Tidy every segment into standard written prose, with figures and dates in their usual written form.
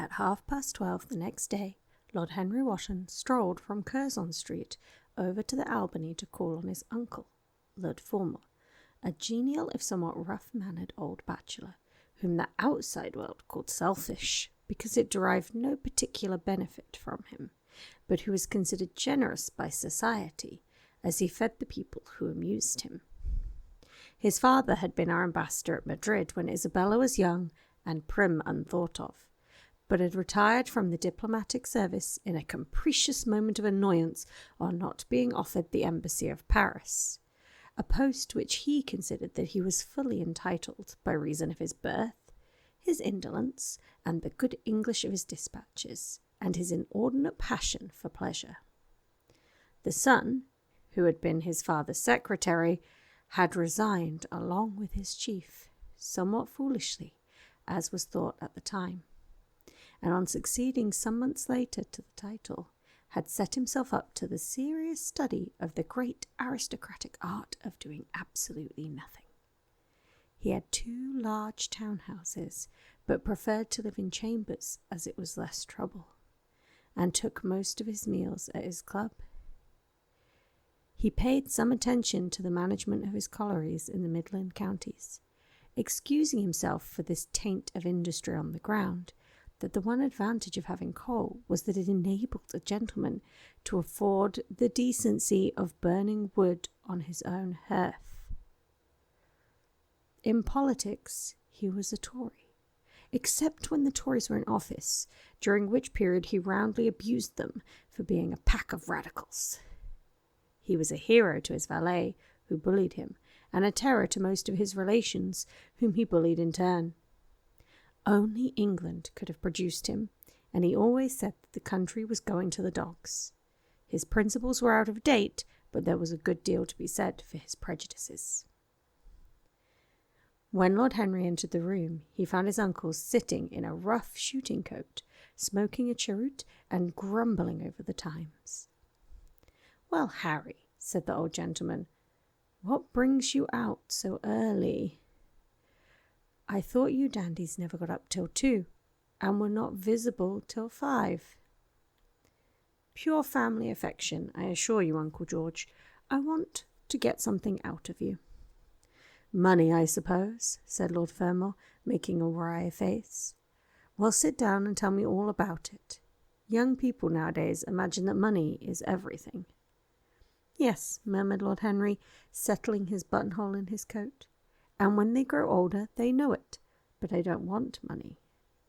At 12:30 the next day, Lord Henry Wotton strolled from Curzon Street over to the Albany to call on his uncle, Lord Fulmore, a genial if somewhat rough-mannered old bachelor, whom the outside world called selfish, because it derived no particular benefit from him, but who was considered generous by society, as he fed the people who amused him. His father had been our ambassador at Madrid when Isabella was young and prim unthought of, but had retired from the diplomatic service in a capricious moment of annoyance on not being offered the embassy of Paris, a post to which he considered that he was fully entitled by reason of his birth, his indolence, and the good English of his dispatches, and his inordinate passion for pleasure. The son, who had been his father's secretary, had resigned along with his chief, somewhat foolishly, as was thought at the time, and on succeeding some months later to the title, had set himself up to the serious study of the great aristocratic art of doing absolutely nothing. He had 2 large townhouses, but preferred to live in chambers as it was less trouble, and took most of his meals at his club. He paid some attention to the management of his collieries in the Midland counties, excusing himself for this taint of industry on the ground that the one advantage of having coal was that it enabled a gentleman to afford the decency of burning wood on his own hearth. In politics, he was a Tory, except when the Tories were in office, during which period he roundly abused them for being a pack of radicals. He was a hero to his valet, who bullied him, and a terror to most of his relations, whom he bullied in turn. Only England could have produced him, and he always said that the country was going to the dogs. His principles were out of date, but there was a good deal to be said for his prejudices. When Lord Henry entered the room, he found his uncle sitting in a rough shooting coat, smoking a cheroot and grumbling over the Times. "Well, Harry," said the old gentleman, "what brings you out so early?" "I thought you dandies never got up till 2, and were not visible till 5. "Pure family affection, I assure you, Uncle George. I want to get something out of you." "Money, I suppose," said Lord Fermor, making a wry face. "Well, sit down and tell me all about it. Young people nowadays imagine that money is everything." "Yes," murmured Lord Henry, settling his buttonhole in his coat. "And when they grow older, they know it. But I don't want money.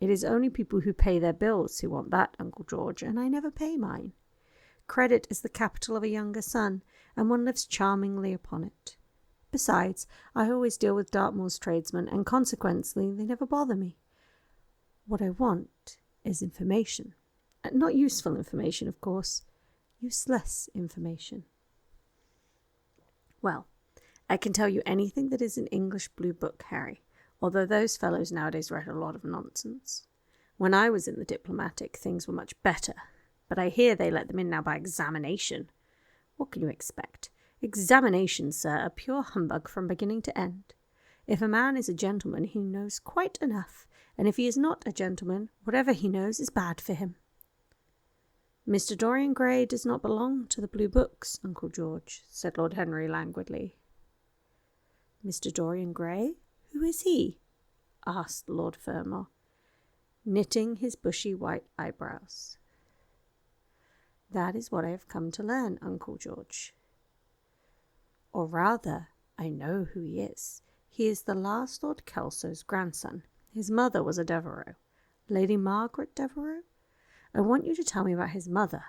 It is only people who pay their bills who want that, Uncle George, and I never pay mine. Credit is the capital of a younger son, and one lives charmingly upon it. Besides, I always deal with Dartmoor's tradesmen, and consequently they never bother me. What I want is information. Not useful information, of course. Useless information." "Well, I can tell you anything that is an English blue book, Harry, although those fellows nowadays write a lot of nonsense. When I was in the diplomatic, things were much better, but I hear they let them in now by examination. What can you expect? Examinations, sir, are pure humbug from beginning to end. If a man is a gentleman, he knows quite enough, and if he is not a gentleman, whatever he knows is bad for him." "Mr. Dorian Gray does not belong to the blue books, Uncle George," said Lord Henry languidly. "Mr. Dorian Gray? Who is he?" asked Lord Fermor, knitting his bushy white eyebrows. "That is what I have come to learn, Uncle George. Or rather, I know who he is. He is the last Lord Kelso's grandson. His mother was a Devereux. Lady Margaret Devereux? I want you to tell me about his mother.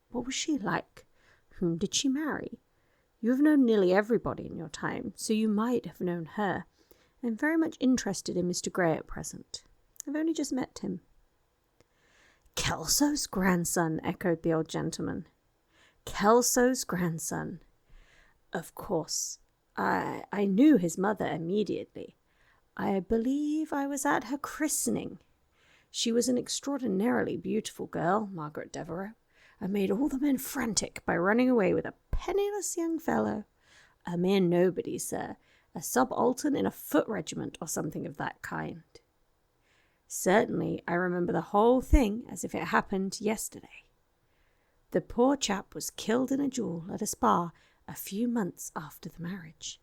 What was she like? Whom did she marry? You have known nearly everybody in your time, so you might have known her. I am very much interested in Mr. Gray at present. I've only just met him." "Kelso's grandson," echoed the old gentleman. "Kelso's grandson. Of course, I knew his mother immediately. I believe I was at her christening. She was an extraordinarily beautiful girl, Margaret Devereux, and made all the men frantic by running away with a penniless young fellow. A mere nobody, sir, a subaltern in a foot regiment or something of that kind. Certainly, I remember the whole thing as if it happened yesterday. The poor chap was killed in a duel at a spa a few months after the marriage.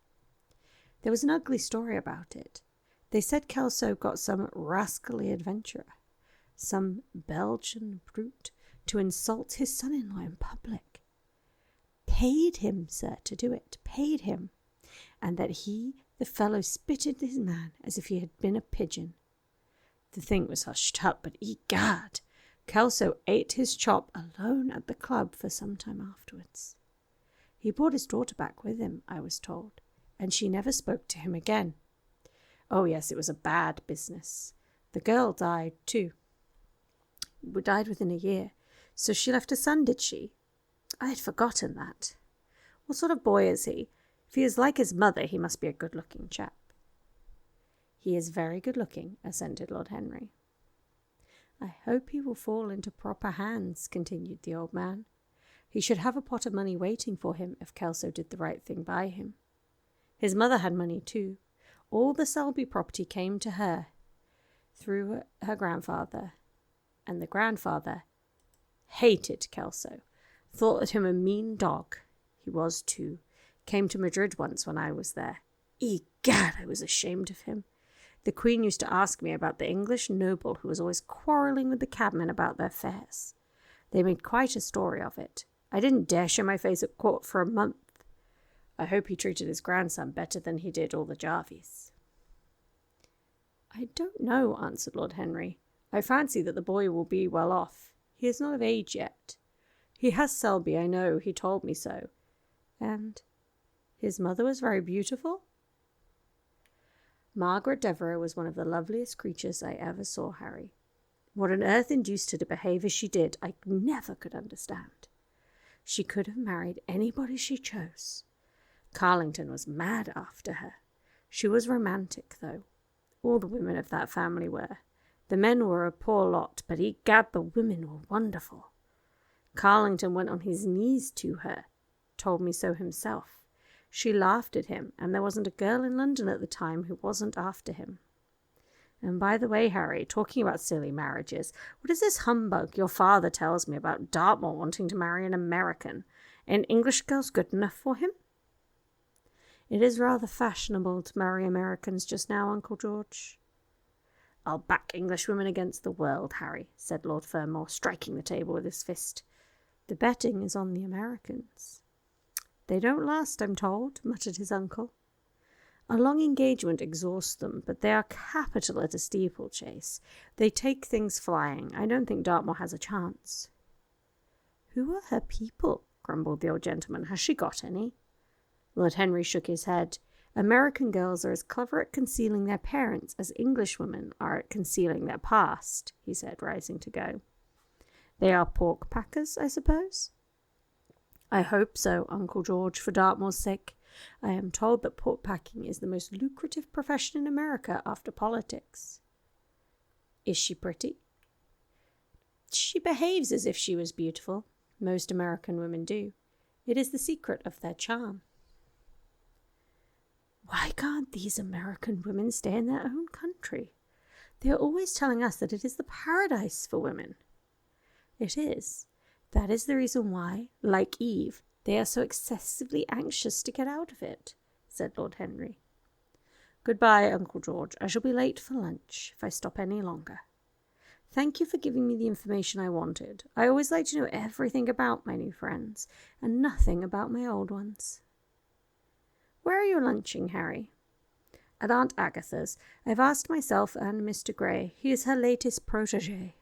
There was an ugly story about it. They said Kelso got some rascally adventurer, some Belgian brute, to insult his son-in-law in public. Paid him, sir, to do it, paid him, and that he, the fellow, spitted his man as if he had been a pigeon. The thing was hushed up, but egad, Kelso ate his chop alone at the club for some time afterwards. He brought his daughter back with him, I was told, and she never spoke to him again. Oh yes, it was a bad business. The girl died too. Died within a year. So she left a son, did she? I had forgotten that. What sort of boy is he? If he is like his mother, he must be a good-looking chap. He is very good-looking, assented Lord Henry. I hope he will fall into proper hands, continued the old man. He should have a pot of money waiting for him if Kelso did the right thing by him. His mother had money too. All the Selby property came to her through her grandfather, and the grandfather hated Kelso, thought him a mean dog. He was too. Came to Madrid once when I was there. Egad, I was ashamed of him. The Queen used to ask me about the English noble who was always quarrelling with the cabmen about their fares. They made quite a story of it. I didn't dare show my face at court for a month. I hope he treated his grandson better than he did all the Jarvies. I don't know, answered Lord Henry. I fancy that the boy will be well off. He is not of age yet. He has Selby, I know, he told me so. And his mother was very beautiful? Margaret Devereux was one of the loveliest creatures I ever saw, Harry. What on earth induced her to behave as she did, I never could understand. She could have married anybody she chose. Carlington was mad after her. She was romantic, though. All the women of that family were. The men were a poor lot, but egad, the women were wonderful. Carlington went on his knees to her, told me so himself. She laughed at him, and there wasn't a girl in London at the time who wasn't after him. And by the way, Harry, talking about silly marriages, what is this humbug your father tells me about Dartmoor wanting to marry an American? An English girl's good enough for him? It is rather fashionable to marry Americans just now, Uncle George. I'll back English women against the world, Harry, said Lord Fermor, striking the table with his fist. The betting is on the Americans. They don't last, I'm told, muttered his uncle. A long engagement exhausts them, but they are capital at a steeplechase. They take things flying. I don't think Dartmoor has a chance. Who are her people? Grumbled the old gentleman. Has she got any? Lord Henry shook his head. American girls are as clever at concealing their parents as English women are at concealing their past, he said, rising to go. They are pork packers, I suppose? I hope so, Uncle George, for Dartmoor's sake. I am told that pork packing is the most lucrative profession in America after politics. Is she pretty? She behaves as if she was beautiful. Most American women do. It is the secret of their charm. Why can't these American women stay in their own country? They are always telling us that it is the paradise for women. It is. That is the reason why, like Eve, they are so excessively anxious to get out of it, said Lord Henry. Goodbye, Uncle George. I shall be late for lunch if I stop any longer. Thank you for giving me the information I wanted. I always like to know everything about my new friends, and nothing about my old ones. Where are you lunching, Harry? At Aunt Agatha's. I've asked myself and Mr. Gray. He is her latest protégé.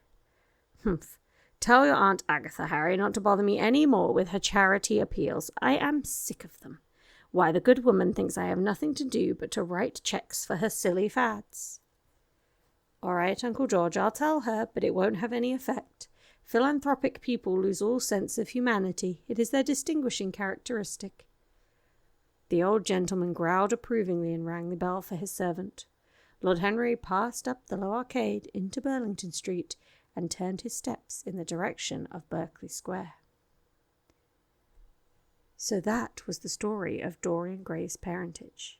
Humph. Tell your Aunt Agatha, Harry, not to bother me any more with her charity appeals. I am sick of them. Why, the good woman thinks I have nothing to do but to write cheques for her silly fads. All right, Uncle George, I'll tell her, but it won't have any effect. Philanthropic people lose all sense of humanity. It is their distinguishing characteristic. The old gentleman growled approvingly and rang the bell for his servant. Lord Henry passed up the low arcade into Burlington Street and turned his steps in the direction of Berkeley Square. So that was the story of Dorian Gray's parentage.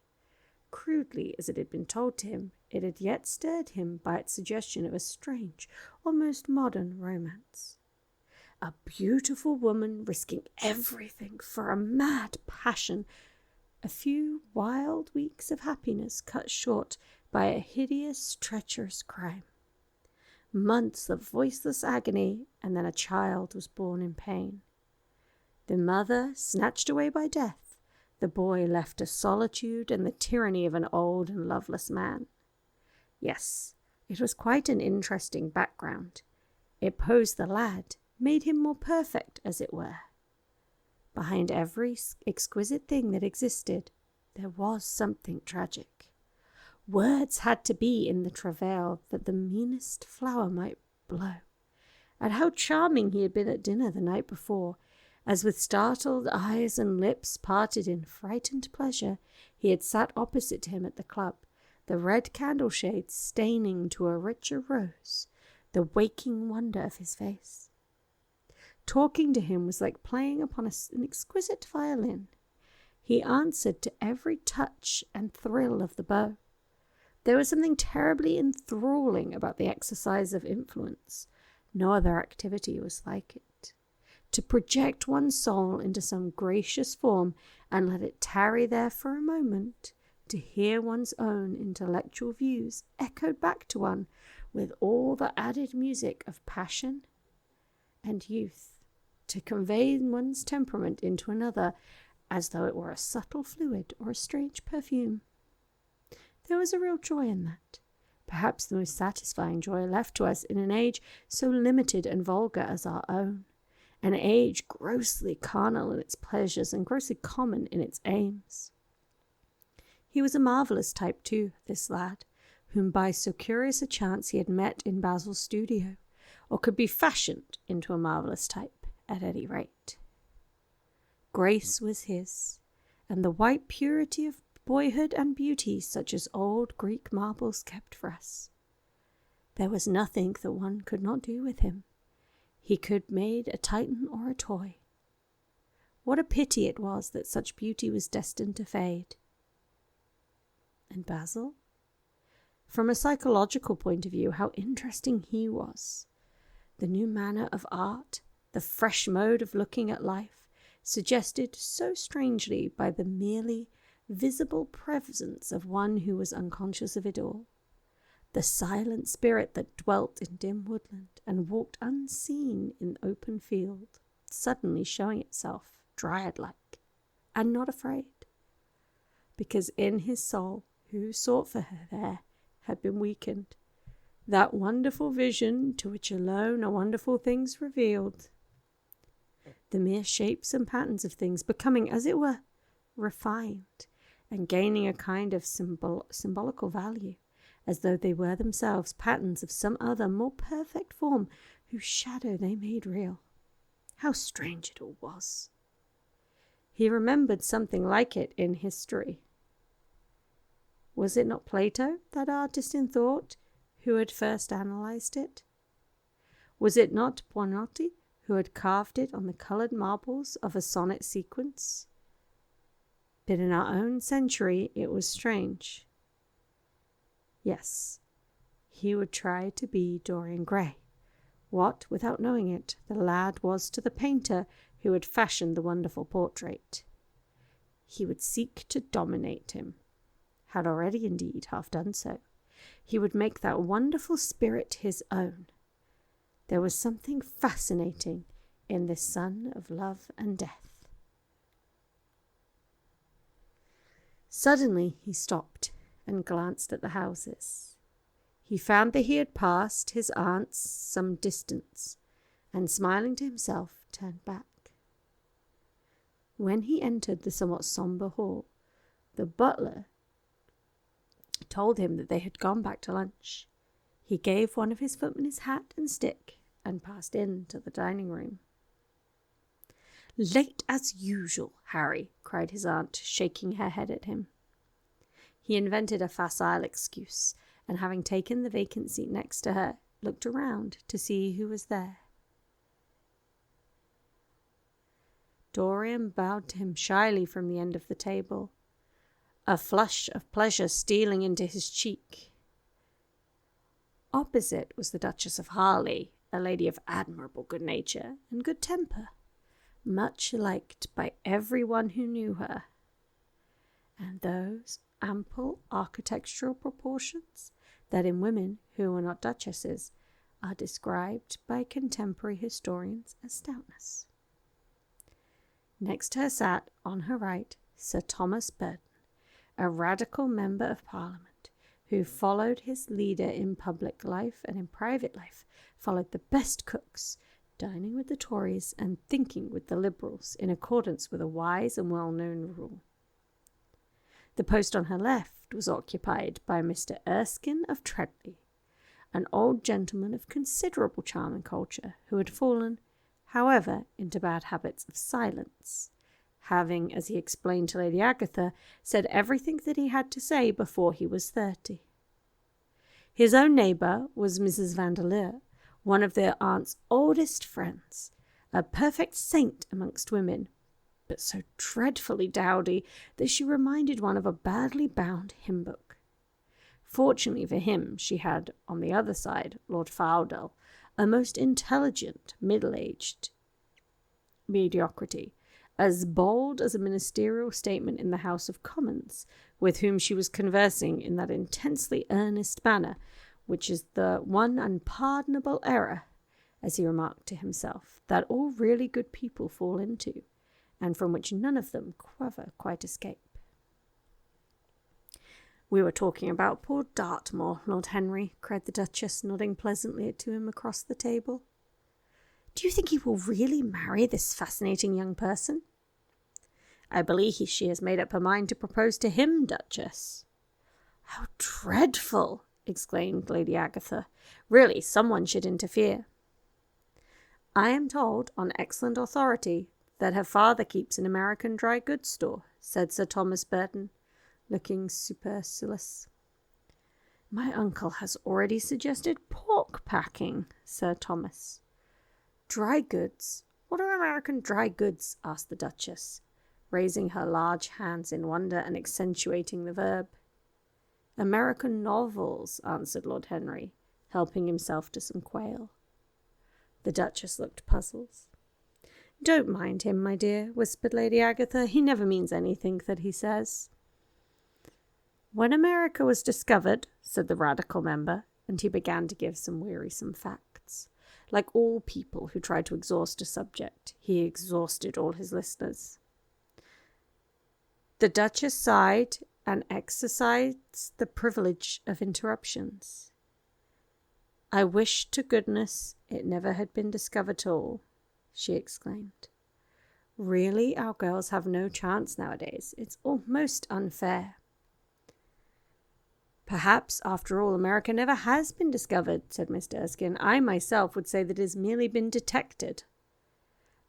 Crudely as it had been told to him, it had yet stirred him by its suggestion of a strange, almost modern romance. A beautiful woman risking everything for a mad passion. A few wild weeks of happiness cut short by a hideous, treacherous crime. Months of voiceless agony, and then a child was born in pain. The mother snatched away by death, the boy left to solitude and the tyranny of an old and loveless man. Yes, it was quite an interesting background. It posed the lad, made him more perfect, as it were. Behind every exquisite thing that existed, there was something tragic. Words had to be in the travail that the meanest flower might blow. And how charming he had been at dinner the night before, as with startled eyes and lips parted in frightened pleasure, he had sat opposite him at the club, the red candle shades staining to a richer rose the waking wonder of his face. Talking to him was like playing upon an exquisite violin. He answered to every touch and thrill of the bow. There was something terribly enthralling about the exercise of influence. No other activity was like it. To project one's soul into some gracious form and let it tarry there for a moment, to hear one's own intellectual views echoed back to one with all the added music of passion and youth, to convey one's temperament into another as though it were a subtle fluid or a strange perfume. There was a real joy in that, perhaps the most satisfying joy left to us in an age so limited and vulgar as our own, an age grossly carnal in its pleasures and grossly common in its aims. He was a marvellous type too, this lad, whom by so curious a chance he had met in Basil's studio, or could be fashioned into a marvellous type, at any rate. Grace was his, and the white purity of boyhood and beauty such as old Greek marbles kept for us. There was nothing that one could not do with him. He could made a Titan or a toy. What a pity it was that such beauty was destined to fade. And Basil? From a psychological point of view, how interesting he was. The new manner of art, the fresh mode of looking at life, suggested so strangely by the merely visible presence of one who was unconscious of it all. The silent spirit that dwelt in dim woodland and walked unseen in open field, suddenly showing itself dryad-like, and not afraid, because in his soul, who sought for her there, had been weakened, that wonderful vision to which alone are wonderful things revealed, the mere shapes and patterns of things becoming, as it were, refined, and gaining a kind of symbolical value, as though they were themselves patterns of some other more perfect form whose shadow they made real. How strange it all was! He remembered something like it in history. Was it not Plato, that artist in thought, who had first analyzed it? Was it not Buonarroti who had carved it on the coloured marbles of a sonnet sequence? But in our own century it was strange. Yes, he would try to be Dorian Gray, what, without knowing it, the lad was to the painter who had fashioned the wonderful portrait. He would seek to dominate him, had already indeed half done so. He would make that wonderful spirit his own. There was something fascinating in this son of love and death. Suddenly he stopped and glanced at the houses. He found that he had passed his aunt's some distance, and smiling to himself, turned back. When he entered the somewhat sombre hall, the butler told him that they had gone back to lunch. He gave one of his footmen his hat and stick, and passed into the dining room. "Late as usual, Harry," cried his aunt, shaking her head at him. He invented a facile excuse, and having taken the vacant seat next to her, looked around to see who was there. Dorian bowed to him shyly from the end of the table, a flush of pleasure stealing into his cheek. Opposite was the Duchess of Harley, a lady of admirable good nature and good temper, much liked by everyone who knew her. And those ample architectural proportions that in women who are not duchesses are described by contemporary historians as stoutness. Next to her sat, on her right, Sir Thomas Burton, a radical member of Parliament, who followed his leader in public life and in private life, followed the best cooks, dining with the Tories and thinking with the Liberals in accordance with a wise and well-known rule. The post on her left was occupied by Mr. Erskine of Treadley, an old gentleman of considerable charm and culture, who had fallen, however, into bad habits of silence, having, as he explained to Lady Agatha, said everything that he had to say before he was 30. His own neighbour was Mrs. Vandeleur, one of their aunt's oldest friends, a perfect saint amongst women, but so dreadfully dowdy that she reminded one of a badly bound hymn book. Fortunately for him, she had, on the other side, Lord Fowdell, a most intelligent, middle-aged mediocrity, as bold as a ministerial statement in the House of Commons, with whom she was conversing in that intensely earnest manner, which is the one unpardonable error, as he remarked to himself, that all really good people fall into, and from which none of them ever quite escape. "We were talking about poor Dartmoor, Lord Henry," cried the Duchess, nodding pleasantly to him across the table. "Do you think he will really marry this fascinating young person?" "I believe she has made up her mind to propose to him, Duchess." "How dreadful!" exclaimed Lady Agatha. "Really, someone should interfere." "I am told, on excellent authority, that her father keeps an American dry goods store," said Sir Thomas Burton, looking supercilious. "My uncle has already suggested pork packing," said Thomas. "Dry goods? What are American dry goods?" asked the Duchess, raising her large hands in wonder and accentuating the verb. "American novels," answered Lord Henry, helping himself to some quail. The Duchess looked puzzled. "Don't mind him, my dear," whispered Lady Agatha. "He never means anything that he says." "When America was discovered," said the radical member, and he began to give some wearisome facts. Like all people who try to exhaust a subject, he exhausted all his listeners. The Duchess sighed and exercised the privilege of interruptions. "I wish to goodness it never had been discovered at all," she exclaimed. "Really, our girls have no chance nowadays. It's almost unfair." "Perhaps, after all, America never has been discovered," said Mr. Erskine. "I myself would say that it has merely been detected."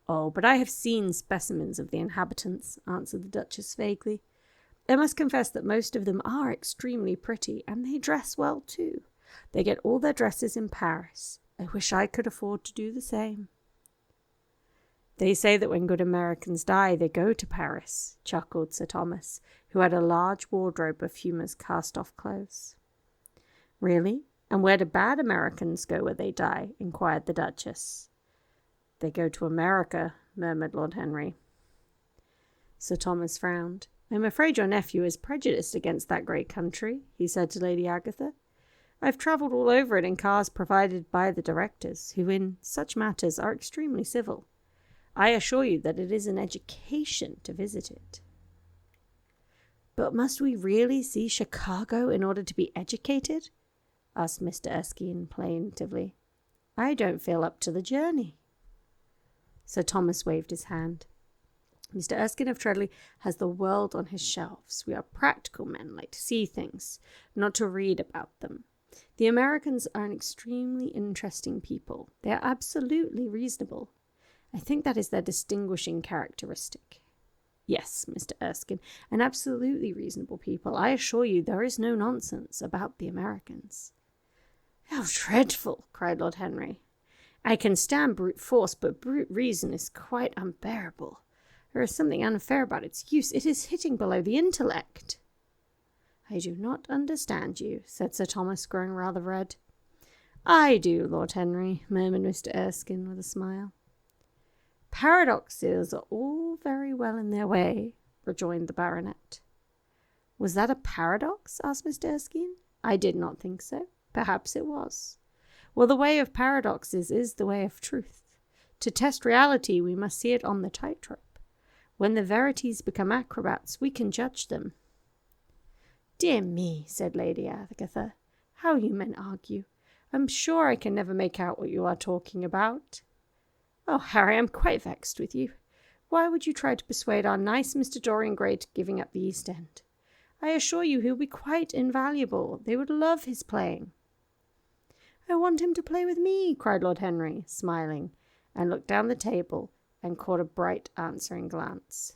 "Oh, but I have seen specimens of the inhabitants," answered the Duchess vaguely. "I must confess that most of them are extremely pretty, and they dress well too. They get all their dresses in Paris. I wish I could afford to do the same." "They say that when good Americans die, they go to Paris," chuckled Sir Thomas, who had a large wardrobe of Humour's cast-off clothes. "Really? And where do bad Americans go when they die?" inquired the Duchess. "They go to America," murmured Lord Henry. Sir Thomas frowned. "I'm afraid your nephew is prejudiced against that great country," he said to Lady Agatha. "I've travelled all over it in cars provided by the directors, who in such matters are extremely civil. I assure you that it is an education to visit it." "But must we really see Chicago in order to be educated?" asked Mr. Erskine plaintively. "I don't feel up to the journey." Sir Thomas waved his hand. "Mr. Erskine of Treadley has the world on his shelves. We are practical men, like to see things, not to read about them. The Americans are an extremely interesting people. They are absolutely reasonable. I think that is their distinguishing characteristic." "Yes, Mr. Erskine, an absolutely reasonable people. I assure you there is no nonsense about the Americans." "How dreadful!" cried Lord Henry. "I can stand brute force, but brute reason is quite unbearable. There is something unfair about its use. It is hitting below the intellect." "I do not understand you," said Sir Thomas, growing rather red. I do, Lord Henry, murmured Mr. Erskine with a smile. Paradoxes are all very well in their way, rejoined the baronet. Was that a paradox? Asked Mr. Erskine. I did not think so. Perhaps it was. Well, the way of paradoxes is the way of truth. To test reality, we must see it on the tightrope. When the verities become acrobats, we can judge them. Dear me, said Lady Agatha, how you men argue. I'm sure I can never make out what you are talking about. Oh, Harry, I'm quite vexed with you. Why would you try to persuade our nice Mr. Dorian Gray to giving up the East End? I assure you he'll be quite invaluable. They would love his playing. I want him to play with me, cried Lord Henry, smiling, and looked down the table and caught a bright answering glance.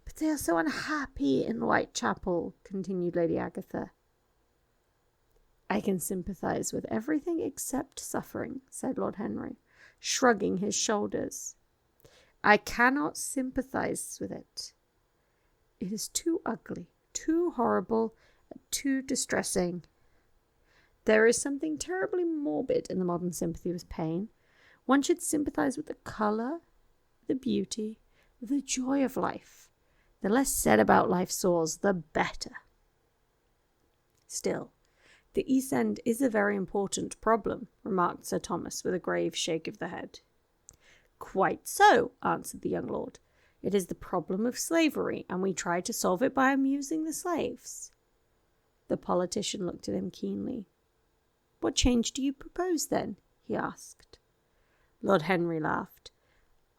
But they are so unhappy in Whitechapel, continued Lady Agatha. I can sympathize with everything except suffering, said Lord Henry, shrugging his shoulders. I cannot sympathize with it. It is too ugly, too horrible, too distressing. There is something terribly morbid in the modern sympathy with pain. One should sympathize with the colour, the beauty, the joy of life. The less said about life's sores, the better. Still, the East End is a very important problem, remarked Sir Thomas with a grave shake of the head. Quite so, answered the young lord. It is the problem of slavery, and we try to solve it by amusing the slaves. The politician looked at him keenly. What change do you propose, then? He asked. Lord Henry laughed.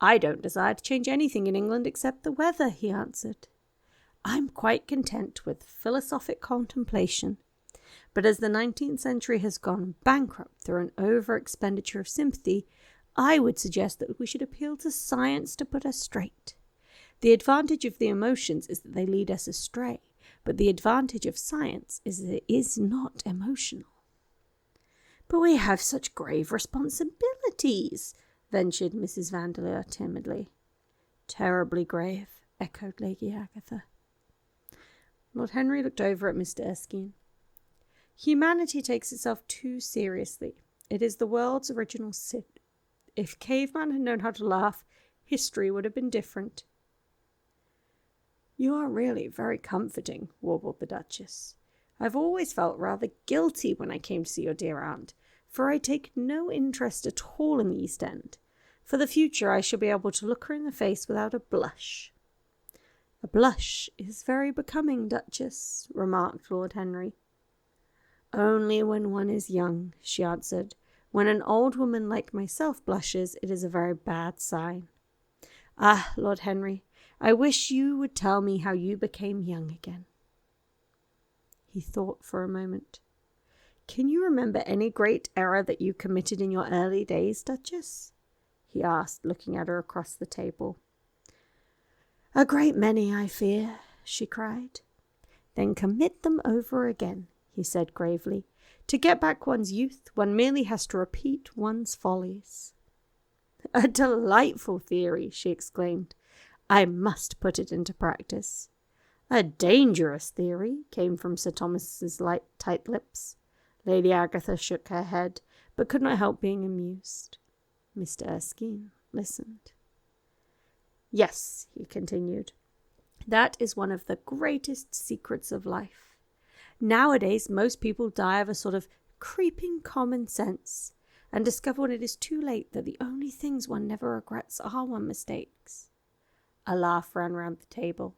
I don't desire to change anything in England except the weather, he answered. I'm quite content with philosophic contemplation. But as the 19th century has gone bankrupt through an over-expenditure of sympathy, I would suggest that we should appeal to science to put us straight. The advantage of the emotions is that they lead us astray, but the advantage of science is that it is not emotional. But we have such grave responsibilities, ventured Mrs. Vandeleur timidly. Terribly grave, echoed Lady Agatha. Lord Henry looked over at Mr. Erskine. Humanity takes itself too seriously. It is the world's original sin. If caveman had known how to laugh, history would have been different. You are really very comforting, warbled the Duchess. I've always felt rather guilty when I came to see your dear aunt, for I take no interest at all in the East End. For the future I shall be able to look her in the face without a blush. A blush is very becoming, Duchess, remarked Lord Henry. Only when one is young, she answered. When an old woman like myself blushes, it is a very bad sign. Ah, Lord Henry, I wish you would tell me how you became young again. He thought for a moment. Can you remember any great error that you committed in your early days, Duchess? He asked, looking at her across the table. A great many, I fear, she cried. Then commit them over again, he said gravely. To get back one's youth, one merely has to repeat one's follies. A delightful theory, she exclaimed. I must put it into practice. A dangerous theory, came from Sir Thomas's tight lips. Lady Agatha shook her head, but could not help being amused. Mr. Erskine listened. Yes, he continued, that is one of the greatest secrets of life. Nowadays, most people die of a sort of creeping common sense, and discover when it is too late that the only things one never regrets are one's mistakes. A laugh ran round the table.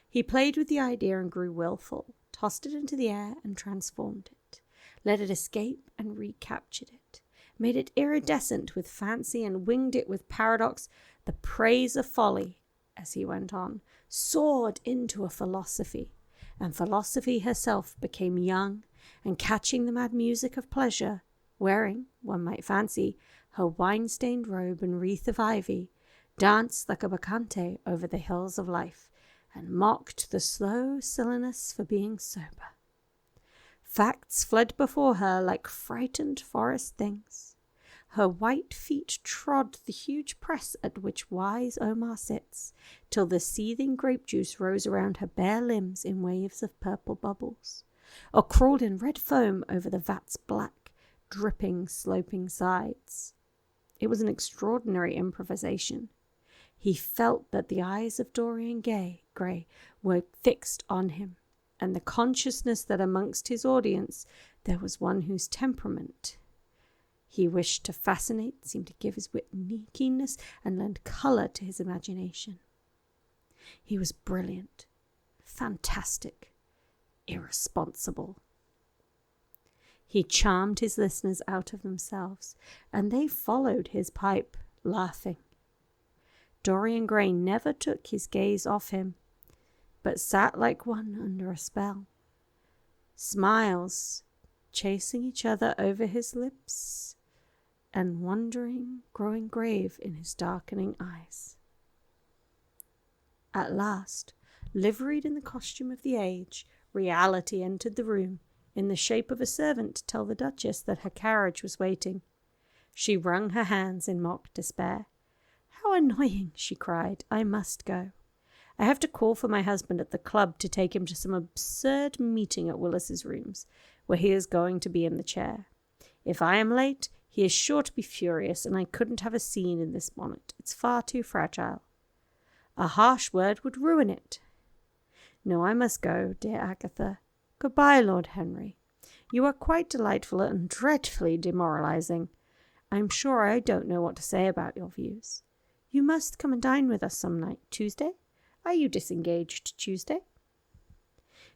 He played with the idea and grew wilful, tossed it into the air and transformed it, let it escape and recaptured it, made it iridescent with fancy and winged it with paradox. The praise of folly, as he went on, soared into a philosophy, and philosophy herself became young and catching the mad music of pleasure, wearing, one might fancy, her wine-stained robe and wreath of ivy, danced like a bacchante over the hills of life, and mocked the slow silliness for being sober. Facts fled before her like frightened forest things. Her white feet trod the huge press at which wise Omar sits, till the seething grape juice rose around her bare limbs in waves of purple bubbles, or crawled in red foam over the vat's black, dripping, sloping sides. It was an extraordinary improvisation. He felt that the eyes of Dorian Gray were fixed on him, and the consciousness that amongst his audience there was one whose temperament he wished to fascinate seemed to give his wit keenness and lend colour to his imagination. He was brilliant, fantastic, irresponsible. He charmed his listeners out of themselves, and they followed his pipe, laughing. Dorian Gray never took his gaze off him, but sat like one under a spell, smiles chasing each other over his lips, and wondering growing grave in his darkening eyes. At last, liveried in the costume of the age, reality entered the room, in the shape of a servant to tell the Duchess that her carriage was waiting. She wrung her hands in mock despair. "How annoying!" she cried. "I must go. I have to call for my husband at the club to take him to some absurd meeting at Willis's rooms, where he is going to be in the chair. If I am late, he is sure to be furious, and I couldn't have a scene in this bonnet. It's far too fragile. A harsh word would ruin it. No, I must go, dear Agatha. Goodbye, Lord Henry. You are quite delightful and dreadfully demoralizing. I'm sure I don't know what to say about your views. You must come and dine with us some night. Tuesday? Are you disengaged Tuesday?"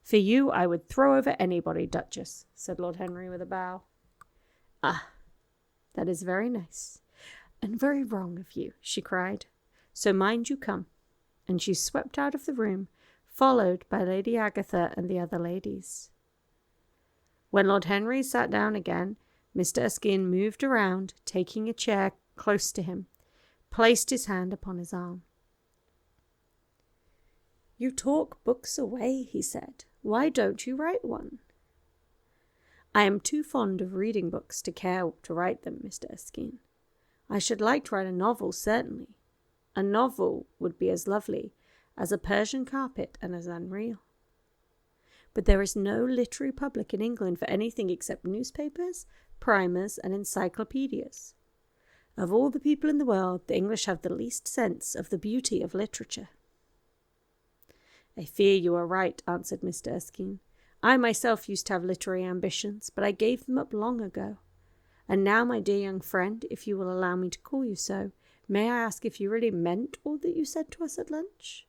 "For you, I would throw over anybody, Duchess," said Lord Henry with a bow. "Ah, that is very nice, and very wrong of you," she cried. "So mind you come." And she swept out of the room, followed by Lady Agatha and the other ladies. When Lord Henry sat down again, Mr. Erskine moved around, taking a chair close to him, placed his hand upon his arm. "You talk books away," he said. "Why don't you write one?" "I am too fond of reading books to care to write them, Mr. Erskine. I should like to write a novel, certainly. A novel would be as lovely as a Persian carpet and as unreal. But there is no literary public in England for anything except newspapers, primers, and encyclopedias. Of all the people in the world, the English have the least sense of the beauty of literature." "I fear you are right," answered Mr. Erskine. "I myself used to have literary ambitions, but I gave them up long ago. And now, my dear young friend, if you will allow me to call you so, may I ask if you really meant all that you said to us at lunch?"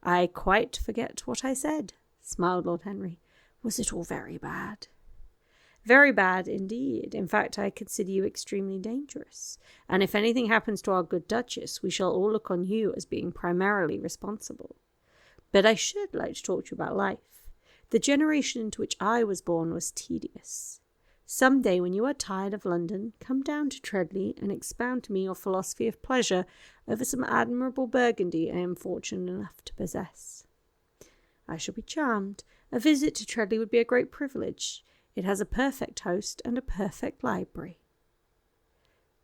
"I quite forget what I said," smiled Lord Henry. "Was it all very bad?" "Very bad indeed. In fact, I consider you extremely dangerous. And if anything happens to our good Duchess, we shall all look on you as being primarily responsible. But I should like to talk to you about life. The generation into which I was born was tedious. Some day, when you are tired of London, come down to Treadley and expound to me your philosophy of pleasure over some admirable Burgundy I am fortunate enough to possess. I shall be charmed. A visit to Treadley would be a great privilege. It has a perfect host and a perfect library."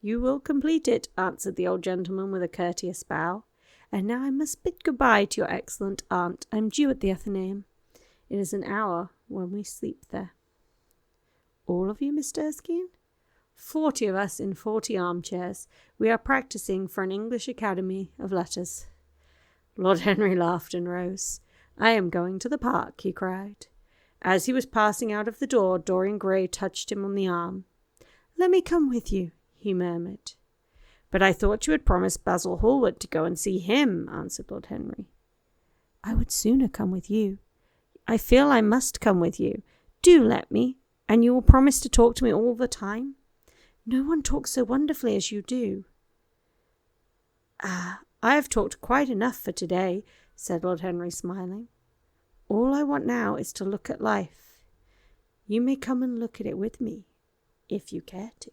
"You will complete it," answered the old gentleman with a courteous bow. "And now I must bid good-bye to your excellent aunt. I am due at the Athenaeum. It is an hour when we sleep there." "All of you, Mr. Erskine?" 40 of us in 40 armchairs. We are practising for an English Academy of Letters." Lord Henry laughed and rose. "I am going to the park," he cried. As he was passing out of the door, Dorian Gray touched him on the arm. "Let me come with you," he murmured. "But I thought you had promised Basil Hallward to go and see him," answered Lord Henry. "I would sooner come with you. I feel I must come with you. Do let me. And you will promise to talk to me all the time? No one talks so wonderfully as you do." "I have talked quite enough for today," said Lord Henry, smiling. "All I want now is to look at life. You may come and look at it with me, if you care to."